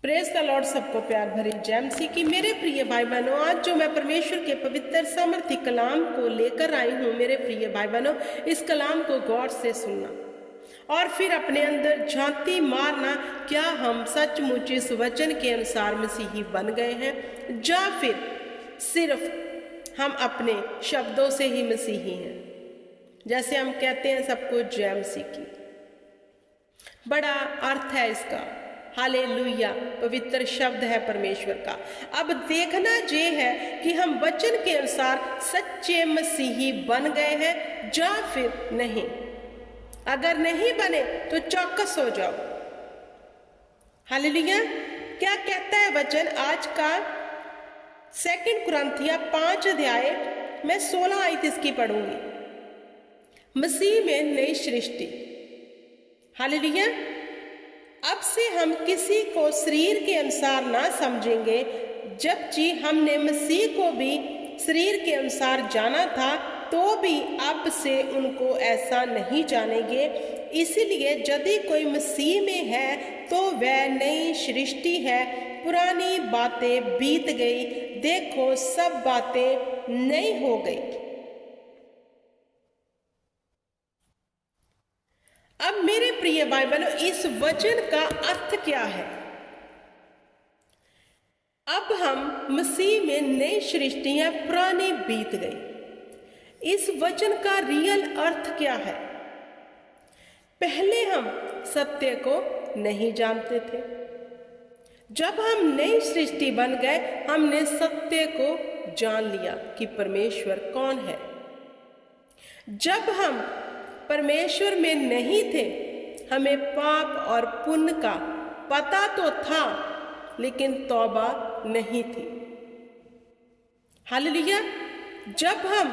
Praise the Lord. सबको प्यार भरी जय मसीह की। मेरे प्रिय भाई बहनों, आज जो मैं परमेश्वर के पवित्र सामर्थी कलाम को लेकर आई हूँ, मेरे प्रिय भाई बहनों, इस कलाम को गौर से सुनना और फिर अपने अंदर झांती मारना, क्या हम सचमुच इस वचन के अनुसार मसीही बन गए हैं, या फिर सिर्फ हम अपने शब्दों से ही मसीही हैं। जैसे हम कहते हैं सबको जय मसीह की, बड़ा अर्थ है इसका। हालेलुया, पवित्र शब्द है परमेश्वर का। अब देखना ये है कि हम वचन के अनुसार सच्चे मसीही बन गए हैं या फिर नहीं। अगर नहीं बने तो चौकस हो जाओ। हालेलुया। क्या कहता है वचन आज का? 2 कुरिन्थियों 5 अध्याय में 16 आयत इसकी पढ़ूंगी। मसीह में नई सृष्टि। हालेलुया। अब से हम किसी को शरीर के अनुसार ना समझेंगे, जबकि हमने मसीह को भी शरीर के अनुसार जाना था, तो भी अब से उनको ऐसा नहीं जानेंगे। इसलिए यदि कोई मसीह में है तो वह नई सृष्टि है, पुरानी बातें बीत गई, देखो सब बातें नई हो गई। अब मेरे प्रिय भाई बहनों, इस वचन का अर्थ क्या है? अब हम मसीह में नई सृष्टियां, पुरानी बीत गई। इस वचन का रियल अर्थ क्या है? पहले हम सत्य को नहीं जानते थे। जब हम नई सृष्टि बन गए, हमने सत्य को जान लिया कि परमेश्वर कौन है। जब हम परमेश्वर में नहीं थे, हमें पाप और पुण्य का पता तो था, लेकिन तौबा नहीं थी। हालेलुया। जब हम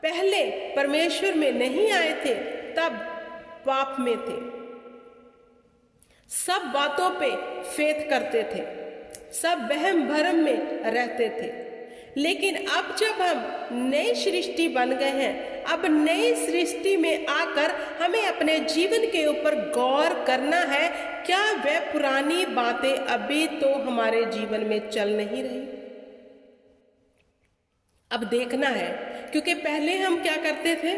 पहले परमेश्वर में नहीं आए थे, तब पाप में थे, सब बातों पे फेथ करते थे, सब वहम भरम में रहते थे। लेकिन अब जब हम नई सृष्टि बन गए हैं, अब नई सृष्टि में आकर हमें अपने जीवन के ऊपर गौर करना है, क्या वह पुरानी बातें अभी तो हमारे जीवन में चल नहीं रही? अब देखना है, क्योंकि पहले हम क्या करते थे,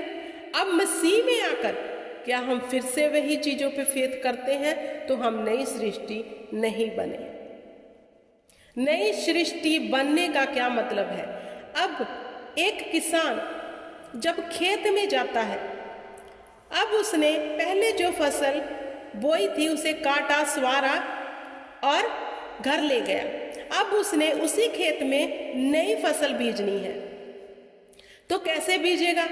अब मसीह में आकर क्या हम फिर से वही चीजों पे फेथ करते हैं, तो हम नई सृष्टि नहीं बने। नई सृष्टि बनने का क्या मतलब है? अब एक किसान जब खेत में जाता है, अब उसने पहले जो फसल बोई थी उसे काटा, स्वारा और घर ले गया। अब उसने उसी खेत में नई फसल बीजनी है, तो कैसे बीजेगा?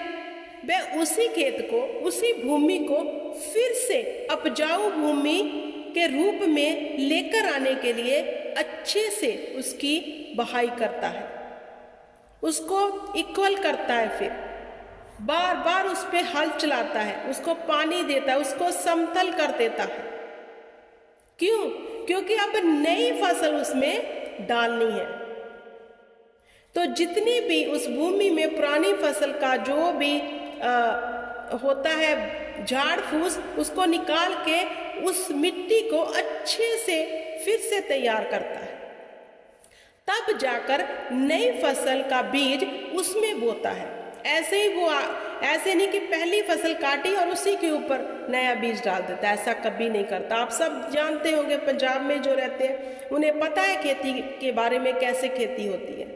वह उसी खेत को, उसी भूमि को फिर से उपजाऊ भूमि के रूप में लेकर आने के लिए अच्छे से उसकी बहाई करता है, उसको इक्वल करता है, फिर बार बार उस पे हल चलाता है, उसको पानी देता है, उसको समतल कर देता है। क्यों? क्योंकि अब नई फसल उसमें डालनी है। तो जितनी भी उस भूमि में पुरानी फसल का जो भी होता है झाड़ फूस, उसको निकाल के उस मिट्टी को अच्छे से फिर से तैयार करता है, तब जाकर नई फसल का बीज उसमें बोता है। ऐसे ही वो ऐसे नहीं कि पहली फसल काटी और उसी के ऊपर नया बीज डाल देता है, ऐसा कभी नहीं करता। आप सब जानते होंगे, पंजाब में जो रहते हैं उन्हें पता है खेती के बारे में, कैसे खेती होती है।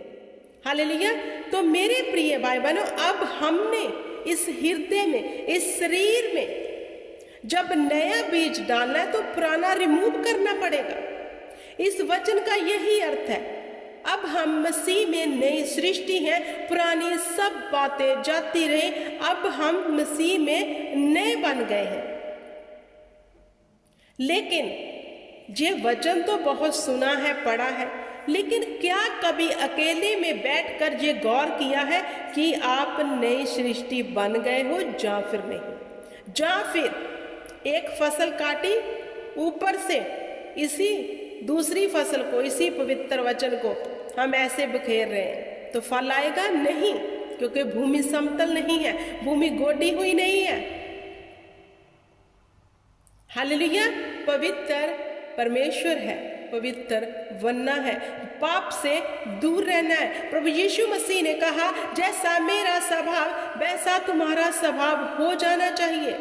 हालेलुया। तो मेरे प्रिय भाई बहनों, अब हमने इस हृदय में, इस शरीर में जब नया बीज डालना है, तो पुराना रिमूव करना पड़ेगा। इस वचन का यही अर्थ है। अब हम मसीह में नई सृष्टि हैं, पुरानी सब बातें जाती रही, अब हम मसीह में नए बन गए हैं। लेकिन ये वचन तो बहुत सुना है, पढ़ा है, लेकिन क्या कभी अकेले में बैठकर ये गौर किया है कि आप नई सृष्टि बन गए हो या फिर नहीं? या फिर एक फसल काटी, ऊपर से इसी दूसरी फसल को, इसी पवित्र वचन को हम ऐसे बखेर रहे हैं, तो फल आएगा नहीं, क्योंकि भूमि समतल नहीं है, भूमि गोडी हुई नहीं है। हालेलुया। पवित्र परमेश्वर है, पवित्र बनना है, पाप से दूर रहना है। प्रभु यीशु मसीह ने कहा, जैसा मेरा स्वभाव वैसा तुम्हारा स्वभाव हो जाना चाहिए।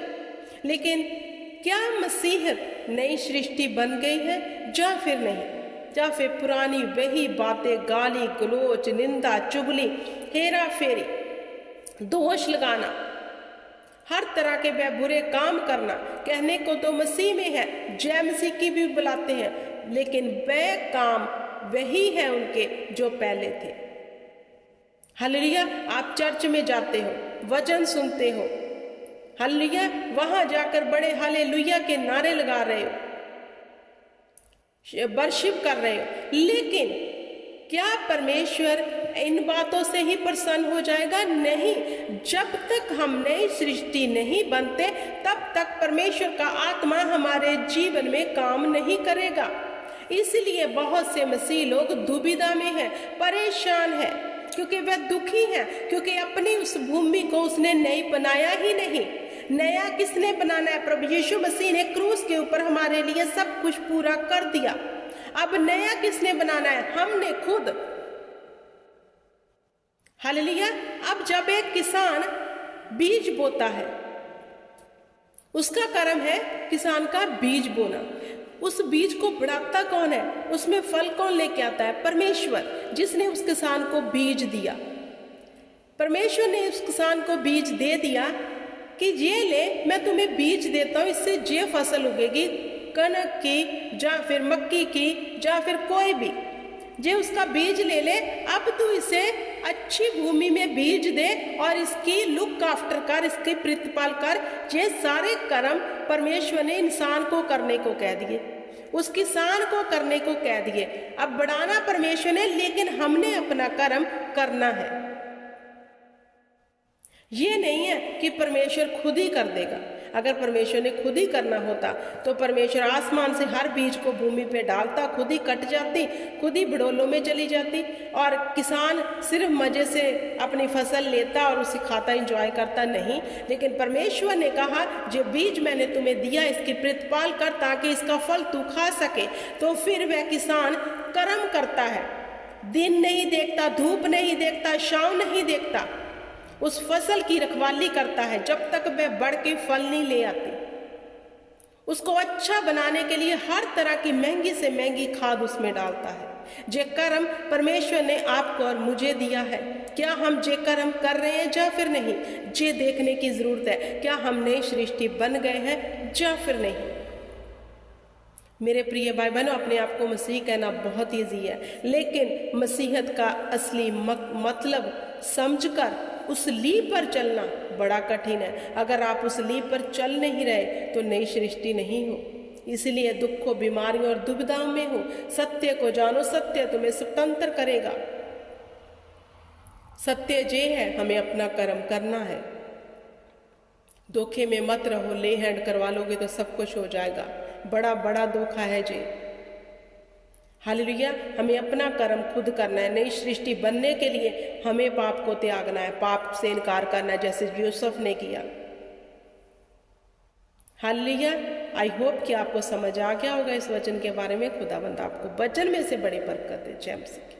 लेकिन क्या मसीहत नई सृष्टि बन गई है या फिर नहीं? या फिर पुरानी वही बातें, गाली गलोच, निंदा, चुगली, हेरा फेरी, दोष लगाना, हर तरह के वह बुरे काम करना, कहने को तो मसीह में है, जय मसीह की भी बुलाते हैं, लेकिन वह काम वही है उनके जो पहले थे। हालेलुया। आप चर्च में जाते हो, वचन सुनते हो, हालेलुया, वहां जाकर बड़े हालेलुया के नारे लगा रहे हो, वर्शिप कर रहे हो, लेकिन क्या परमेश्वर इन बातों से ही प्रसन्न हो जाएगा? नहीं। जब तक हम नई सृष्टि नहीं बनते तब तक परमेश्वर का आत्मा हमारे जीवन में काम नहीं करेगा। इसलिए बहुत से मसीह लोग दुविधा में हैं, परेशान हैं, क्योंकि वह दुखी हैं, क्योंकि अपनी उस भूमि को उसने नई बनाया ही नहीं। नया किसने बनाना है? प्रभु यीशु मसीह ने क्रूस के ऊपर हमारे लिए सब कुछ पूरा कर दिया। अब नया किसने बनाना है? हमने खुद। हालेलुया। अब जब एक किसान बीज बोता है, उसका कर्म है किसान का बीज बोना। उस बीज को बढ़ाता कौन है? उसमें फल कौन लेके आता है? परमेश्वर, जिसने उस किसान को बीज दिया। परमेश्वर ने उस किसान को बीज दे दिया कि ये ले, मैं तुम्हें बीज देता हूं, इससे ये फसल उगेगी, कनक की या फिर मक्की की या फिर कोई भी, जे उसका बीज ले ले। अब तू इसे अच्छी भूमि में बीज दे और इसकी लुक आफ्टर कर, इसकी प्रतिपाल कर। ये सारे कर्म परमेश्वर ने इंसान को करने को कह दिए, उस किसान को करने को कह दिए। अब बढ़ाना परमेश्वर ने, लेकिन हमने अपना कर्म करना है। ये नहीं है कि परमेश्वर खुद ही कर देगा। अगर परमेश्वर ने खुद ही करना होता तो परमेश्वर आसमान से हर बीज को भूमि पे डालता, खुद ही कट जाती, खुद ही बड़ोलों में चली जाती और किसान सिर्फ मजे से अपनी फसल लेता और उसे खाता, एंजॉय करता। नहीं, लेकिन परमेश्वर ने कहा, जो बीज मैंने तुम्हें दिया इसकी प्रतिपाल कर ताकि इसका फल तू खा सके। तो फिर वह किसान कर्म करता है, दिन नहीं देखता, धूप नहीं देखता, छांव नहीं देखता, उस फसल की रखवाली करता है जब तक वह बढ़ के फल नहीं ले आती। उसको अच्छा बनाने के लिए हर तरह की महंगी से महंगी खाद उसमें डालता है। जे कर्म परमेश्वर ने आपको और मुझे दिया है, क्या हम जे कर्म कर रहे हैं या फिर नहीं, जे देखने की जरूरत है। क्या हम नई सृष्टि बन गए हैं या फिर नहीं? मेरे प्रिय भाई बहनों, अपने आप को मसीह कहना बहुत ईजी है, लेकिन मसीहत का असली मतलब समझकर उस लीप पर चलना बड़ा कठिन है। अगर आप उस लीप पर चल नहीं रहे तो नई सृष्टि नहीं हो। इसलिए दुखों, बीमारियों और दुविधाओं में हो, सत्य को जानो, सत्य तुम्हें स्वतंत्र करेगा। सत्य जे है, हमें अपना कर्म करना है। धोखे में मत रहो, ले हैंड करवा लोगे तो सब कुछ हो जाएगा। बड़ा बड़ा धोखा है जे। हालेलुया। हमें अपना कर्म खुद करना है। नई सृष्टि बनने के लिए हमें पाप को त्यागना है, पाप से इनकार करना है, जैसे यूसुफ ने किया। हालेलुया। आई होप कि आपको समझ आ गया होगा इस वचन के बारे में। खुदावंद आपको वचन में से बड़ी बरकत दे। जय मसीह।